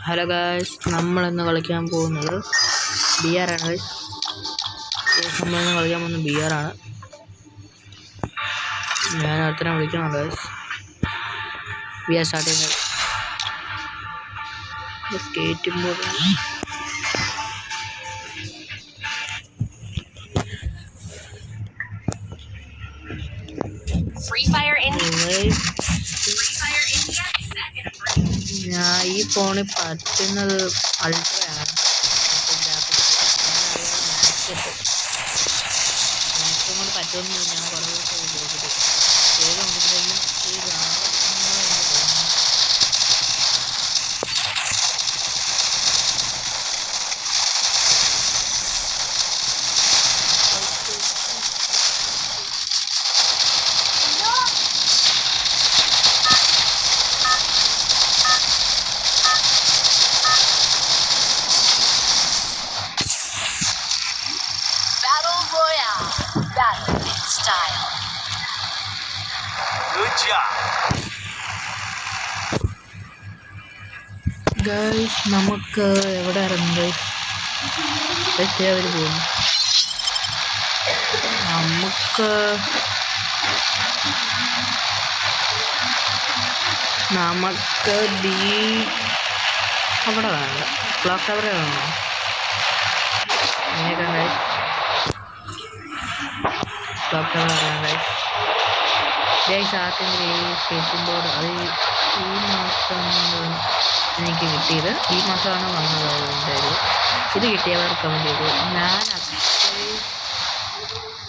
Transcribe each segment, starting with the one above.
Hello guys, നമ്മളിന്ന് കളിക്കാൻ പോകുന്നത് BR ആണ് ഗായ്സ്. നമ്മളിന്ന് കളിക്കാൻ പോകുന്നത് BR ആണ്. ഞാൻ ഒരുത്തനെ വിളിക്കണം ഗായ്സ്. BR സ്റ്റാർട്ട് ചെയ്യുന്നത് സ്കേറ്റിംഗ് ബോർഡാണ്. ഞാൻ ഈ ഫോണിൽ പറ്റുന്നത് അൾട്രയാണ്. മാക്സിമം കൊണ്ട് പറ്റുമെന്ന് ഞാൻ കുറേ ദിവസം ഉപയോഗിച്ചിട്ട് ഏത് നോക്കിയിട്ടുണ്ടെങ്കിലും ഗൈസ്, നമുക്ക് എവിടെ ഇറങ്ങും? അവർ പോകുന്നു. നമുക്ക് അവിടെ വേണ്ട, ക്ലോക്ക് ടവർ വേണോ? അങ്ങനെയൊക്കെ ഗൈസ്, ക്ലോക്ക് ടവർ അറിയാം ഗൈസ്. ആർക്കെങ്കിലും ഈ സ്കേറ്റിംഗ് ബോർഡ് അത് ഈ മാസം എനിക്ക് കിട്ടിയത്, ഈ മാസമാണ് വന്നത്. എന്തായാലും ഇത് കിട്ടിയവർ കമൻറ്റ് ചെയ്തു. ഞാൻ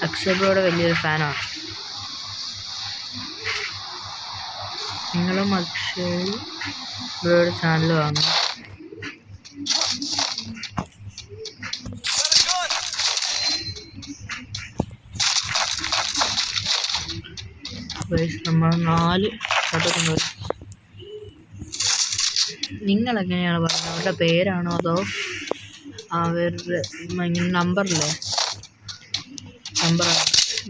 അക്ഷയ് ബ്രോയുടെ വലിയൊരു ഫാനാണ്. നിങ്ങളും അക്ഷയ് ബ്രോയുടെ ചാനൽ വാങ്ങും. നമ്മൾ 4 ഷട്ടറുണ്ട്. നിങ്ങളെങ്ങനെയാണ് പറയുന്നത്? അവരുടെ പേരാണോ അതോ അവരുടെ നമ്പറില്ലേ? നമ്പറാണ്.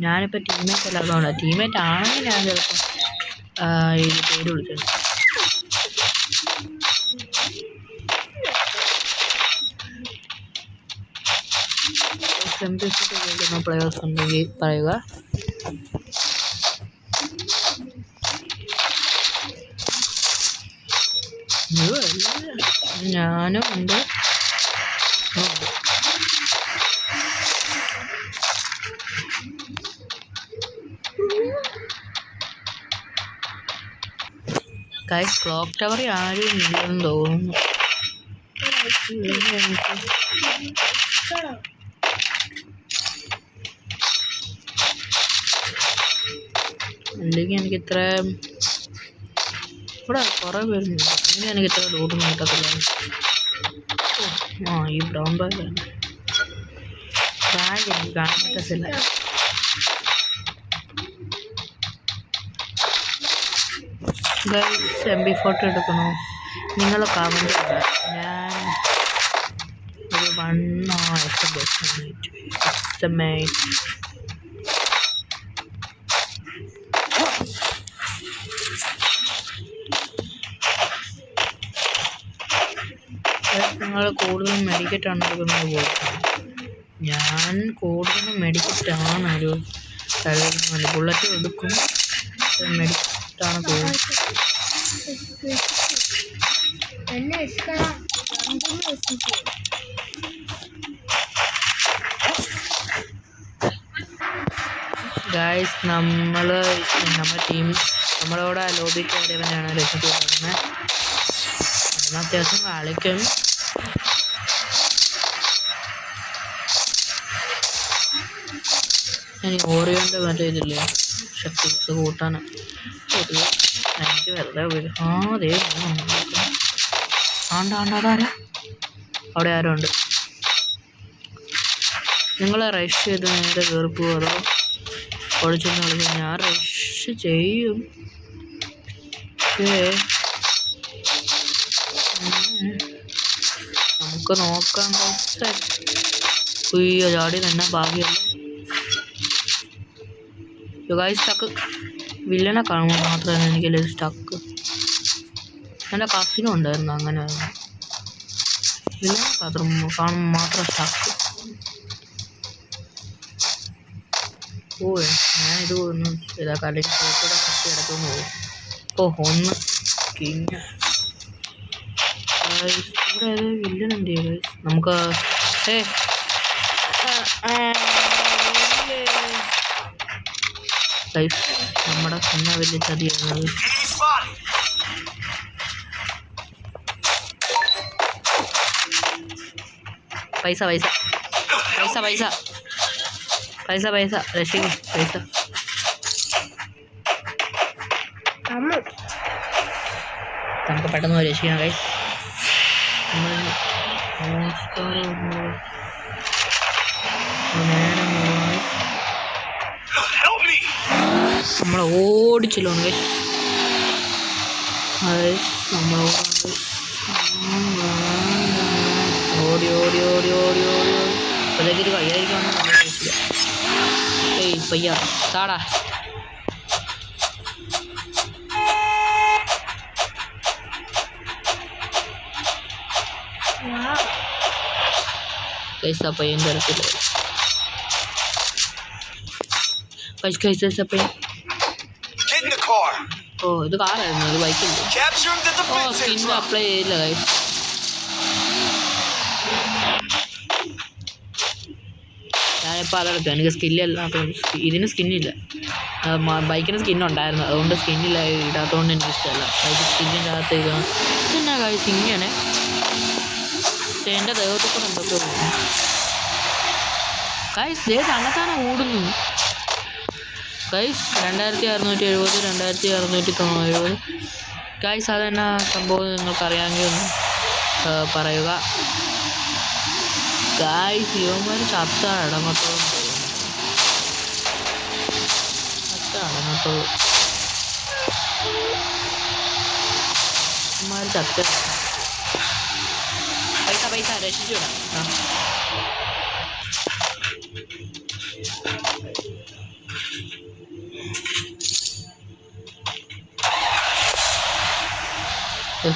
ഞാനിപ്പോൾ ടീമേറ്റ് അല്ലാത്തതുകൊണ്ട്, ടീമേറ്റ് ആണെങ്കിൽ ഞാൻ ചിലപ്പോൾ ഈ പേര് വിളിച്ചത്. കേൾക്കുന്ന പ്ലേയേഴ്സ് ഉണ്ടെങ്കിൽ പറയുക. ഞാനും ഉണ്ട്. ഗൈസ്, ക്ലോക്ക് ടവർ ആരും ഇല്ലെന്ന് തോന്നുന്നു. അല്ലെങ്കിൽ എനിക്ക് ഇത്ര ഇവിടെ കുറേ പേരുണ്ട്. അല്ലെങ്കിൽ എനിക്ക് ഇത്ര ഡൂട്ടൊന്നും കിട്ടത്തില്ല. ഈ ബ്രൗൺ ബാഗാണ്. ബാഗ് എനിക്ക് കാണാൻ പറ്റത്തില്ല. ഗൈസ്, MB4 എടുക്കണോ? നിങ്ങൾ കമൻറ്റ് ചെയ്യുക. ഞാൻ ഒരു 1 എസ്റ്റിമേറ്റ് നിങ്ങൾ കൂടുതലും മെഡിക്കറ്റാണ് എടുക്കുന്നത് പോലെ. ഞാൻ കൂടുതലും മെഡിക്കറ്റാണ് ഒരു കരുതുന്നത്. ബുള്ളറ്റ് എടുക്കും, മെഡിക്കറ്റാണ് കൂടുതൽ. ഗായ്സ്, നമ്മുടെ ടീം നമ്മളോട് ലോബി കയറിയവനാണ് രക്ഷിച്ചു കൊടുക്കുന്നത്. അതിന് അത്യാവശ്യം കളിക്കും. എനിക്ക് ഓറിയോൻ്റെ മറ്റേ ഇതില്ലേ, ശക്തി ഇത് കൂട്ടാണ്. എനിക്ക് വെറുതെ അതേ ആണ്ടാടാരാ അവിടെ ആരോ ഉണ്ട്. നിങ്ങൾ റഷ് ചെയ്ത് നേരെ കയറി പോവോ അതോ ഒളിച്ചെന്ന് കളിക്കും? ഞാൻ റഷ് ചെയ്യും. നമുക്ക് നോക്കാം. അയ്യോ, ചാടി തന്നെ ഭാഗ്യമല്ല. ഗൈസ്, സ്റ്റക്ക് വില്ലനെ കാണുമ്പോൾ മാത്രമേ എനിക്കല്ലേ സ്റ്റക്ക്. എൻ്റെ കസിനും ഉണ്ടായിരുന്നു അങ്ങനെ. ഇല്ല പാത്രം കാണുമ്പോൾ മാത്രം ഷാക്ക്. ഓ ഞാനിത് ഒന്ന് ഇതാക്കാം, അല്ലെങ്കിൽ ഫോട്ടോയുടെ കത്തി കിടക്കുമെന്ന് പോകും. ഒന്ന് കിഞ്ഞ ഇവിടെ വില്ലനുണ്ട് നമുക്ക്. നമ്മുടെ എന്നാ വലിയ ചതിയാണത്. പൈസ പൈസ പൈസ പൈസ പൈസ പൈസ രക്ഷിക്കും പൈസ. നമുക്ക് പെട്ടെന്ന് രക്ഷിക്കണം ഗൈസ്. നമ്മളെ ഓടിച്ചല്ലോ ഗൈസ്. നമ്മൾ ഓടി ഓടി ഓടി ഓടി ഓടി അപ്പോഴേക്ക് ഒരു കഴിയായിരിക്കാമെന്ന് നമ്മൾ ചോദിച്ചില്ല. പയ്യ താടാ. कैसा पयन करते कैसे पयन. ഓ ഇത് കാറായിരുന്നു, ഇത് ബൈക്കില്ല. ഓ സ്കിൻ അപ്ലൈ ചെയ്തില്ല ഗൈസ്. ഞാനിപ്പോൾ അതെടുത്തു. എനിക്ക് സ്കിന്നില്ലാത്തതുകൊണ്ട്. ഇതിന് സ്കിന്നില്ല, ബൈക്കിന് സ്കിന്നുണ്ടായിരുന്നു, അതുകൊണ്ട് സ്കിന്നില്ല ഇടാത്തതുകൊണ്ട് എനിക്ക് ഇഷ്ടമല്ല. ബൈക്ക് സ്കിന്നില്ലാത്ത ഇതെന്നാ ഗൈസ് ഇങ്ങനെ എൻ്റെ ദേഹത്തിൽ കൂടെ എന്തൊക്കെ പോകുന്നു ഗൈസ്. തന്നെത്താനെ ഓടുന്നു ഗൈസ്. 2670 2670 ഗൈസ്. അതെന്നാ സംഭവം നിങ്ങൾക്കറിയാമെങ്കിൽ ഒന്ന് പറയുക ഗൈസ്. യുവന്മാർ ചത്ത അടങ്ങത്തോളം ചത്ത പൈസ പൈസ രക്ഷിച്ചു വിടാം.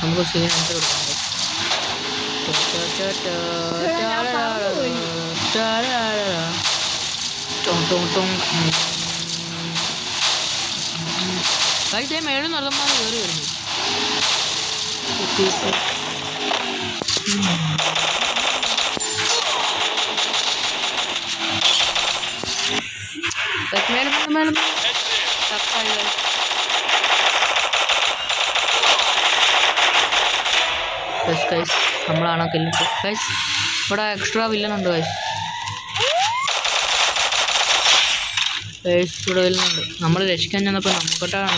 നമുക്ക് സീൻ ആൻസർ കൊടുക്കാം. കഴിച്ചേ മേളിൽ നടന്നപ്പോൾ കയറി വരുന്നു. മേലും ഗൈസ് നമ്മളാണോ കില്ലിട്ട് ഗൈസ്. ഇവിടെ എക്സ്ട്രാ വില്ലനുണ്ട് ഗൈസ്. ഇവിടെ വില്ലനുണ്ട്. നമ്മൾ രക്ഷിക്കാൻ ചെന്നപ്പോൾ നമുക്കൊട്ടാണ്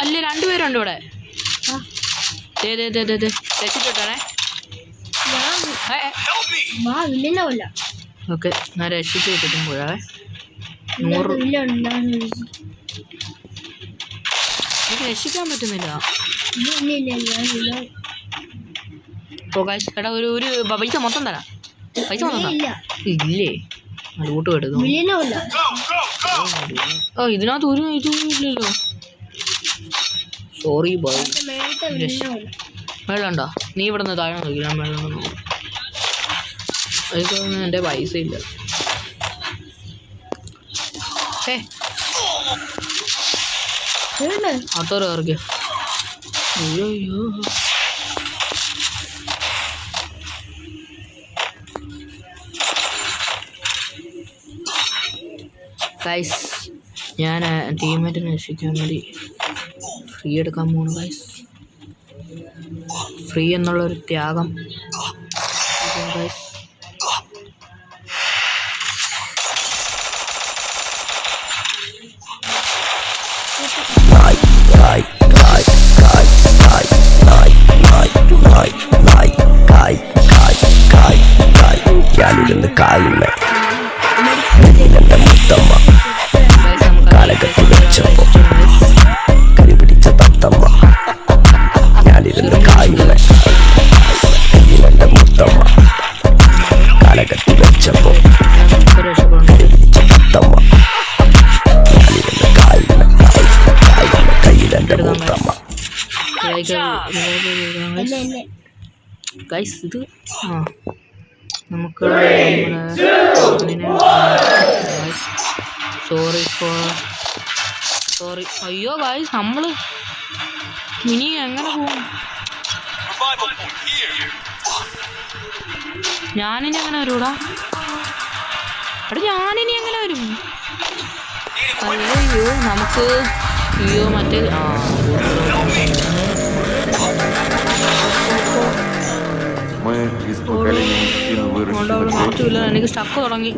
അല്ലേ 2 പേരുണ്ട് ഇവിടെ. രക്ഷിച്ചോട്ടാണേ. ഓക്കെ ഞാൻ രക്ഷിച്ച് കിട്ടും പോയാവേ. 100 എനിക്ക് രക്ഷിക്കാൻ പറ്റുന്നില്ല. എടാ ഒരു പൈസ മൊത്തം തരാം. പൈസ മൊത്തം ഇല്ലേ? ലൂട്ട് എടുക്കും. ഓ ഇതിനകത്ത് ഒരു ഇതും ഇല്ലല്ലോ. Sorry boy. മേളുണ്ടോ? നീ ഇവിടെ നിന്ന് താഴെ നോക്കില്ല. മേളൊന്നും എൻ്റെ പൈസ ഇല്ല. അത്തോരം ഇറക്കിയ അയ്യോ ഗൈസ്. ഞാൻ ടീമേറ്റിനെ രക്ഷിക്കാൻ വേണ്ടി ഫ്രീ എടുക്കാൻ പോണു ഗൈസ്. ഫ്രീ എന്നുള്ളൊരു ത്യാഗം ഗൈസ്. ഞാനിരുന്ന് കായുന്ന എന്റെ മുത്തമ്മ കാലകത്തി വെച്ചപ്പോ കരിപിടിച്ച തത്തമ്മ. ഞാനിരുന്ന് കായുന്ന എന്റെ മുത്തമ്മ ഗൈസ് ഇത് നമുക്ക് സോറി അയ്യോ ഗൈസ് നമ്മൾ ഇനി എങ്ങനെ പോകും? ഞാനിനി എങ്ങനെ വരൂടാ? ഞാനിനി എങ്ങനെ വരും? അയ്യോ നമുക്ക് മറ്റേ മാറ്റില്ല. എനിക്ക് സ്റ്റക്ക് തുടങ്ങി.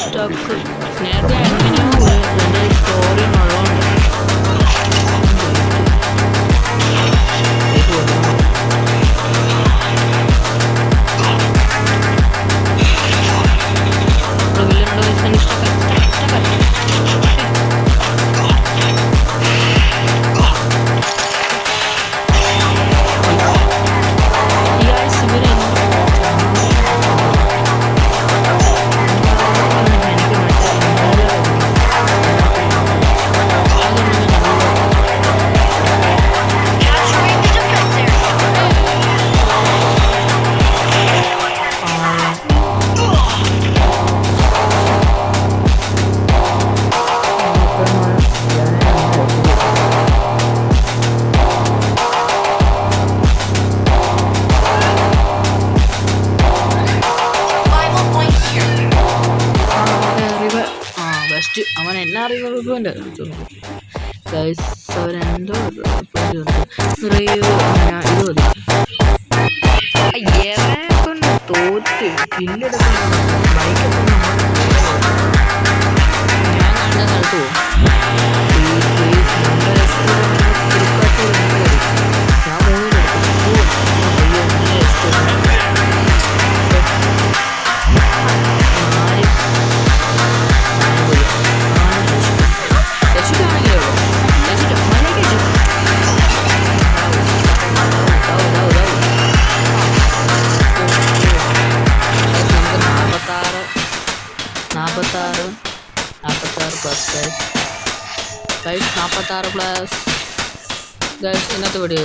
സ്റ്റക്ക് നേരത്തെ എങ്ങനെയോ എൻ്റെ സ്റ്റോറി ഉള്ളതുകൊണ്ട് അവൻ എന്നെ അറിയുന്നത് ഗൈസ് അവരെന്തോ ഇത് കൊണ്ട് തോറ്റ് പിന്നെടുക്കുന്ന ബൈക്കൊക്കെ ഞാൻ കാണുന്ന സ്ഥലത്ത് പോകും. +46 ഗൈസ് ഇന്നത്തെ വീഡിയോ